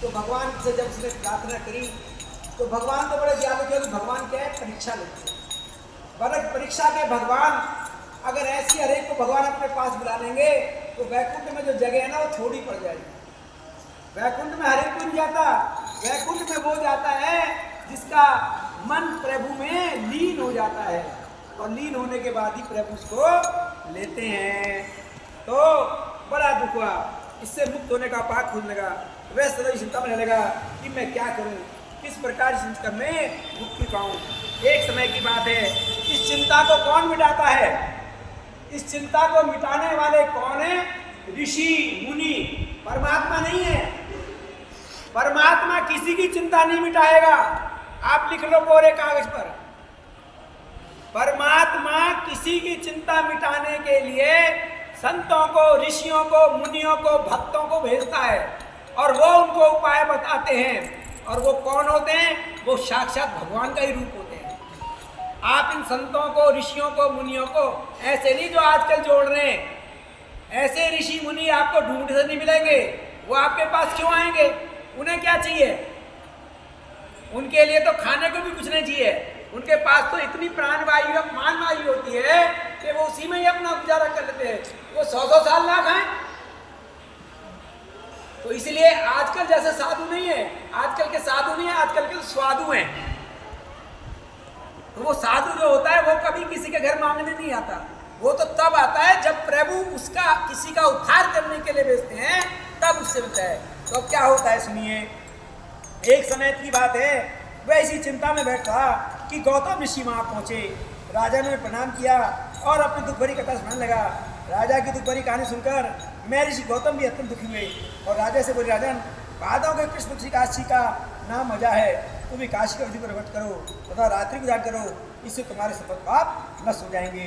तो भगवान से जब उसने प्रार्थना करी तो भगवान तो बड़े ज्यादा क्योंकि भगवान क्या है, परीक्षा लेते हैं। बरक परीक्षा के भगवान अगर ऐसी हरेक को भगवान अपने पास बुला लेंगे तो वैकुंठ में जो जगह है ना वो थोड़ी पड़ जाएगी। वैकुंठ में हरेक कोई नहीं जाता, वैकुंठ में वो जाता है जिसका मन प्रभु में लीन हो जाता है, और लीन होने के बाद ही प्रभु उसको लेते हैं। तो बड़ा दुख हुआ, इससे मुक्त होने का पाक खुलने लगा। वह सदैव चिंता में लगा कि मैं क्या करूं, किस प्रकार चिंता में मुक्ति पाऊं। एक समय की बात है, इस चिंता को कौन मिटाता है? इस चिंता को मिटाने वाले कौन है? ऋषि मुनि, परमात्मा नहीं है। परमात्मा किसी की चिंता नहीं मिटाएगा। आप लिख लो कोरे कागज पर, परमात्मा किसी की चिंता मिटाने के लिए संतों को, ऋषियों को, मुनियों को, भक्तों को भेजता है और वो उनको उपाय बताते हैं। और वो कौन होते हैं? वो साक्षात भगवान का ही रूप होते हैं। आप इन संतों को, ऋषियों को, मुनियों को ऐसे नहीं जो आजकल जोड़ रहे हैं। ऐसे ऋषि मुनि आपको ढूंढ से नहीं मिलेंगे। वो आपके पास क्यों आएंगे? उन्हें क्या चाहिए? उनके लिए तो खाने को भी कुछ नहीं चाहिए। उनके पास तो इतनी प्राण वायु, मान वायु होती है कि वो उसी में ही अपना गुजारा कर लेते हैं। वो 100-100 साल ना खाएं। तो इसलिए आजकल जैसे साधु नहीं है, आजकल के साधु नहीं है, आजकल के स्वादु हैं। तो वो साधु जो होता है वो कभी किसी के घर मांगने नहीं आता। वो तो तब आता है जब प्रभु उसका किसी का उद्धार करने के लिए भेजते हैं, तब उससे मिलता है। तो अब क्या होता है सुनिए। एक समय की बात है, वह इसी चिंता में बैठा कि गौतम ऋषि वहां पहुंचे। राजा ने प्रणाम किया और अपनी दुख भरी कथा सुनाने लगा। राजा की दुख भरी कहानी सुनकर मैं ऋषि गौतम भी अत्यंत दुखी हुए और राजा से बोले, राजन, भादों के कृष्ण पक्ष काशी का नाम मजा है, तुम भी काशी का विधि पर व्रत करो तथा रात्रि गुजार करो, इससे तुम्हारे सब पाप नष्ट हो जाएंगे।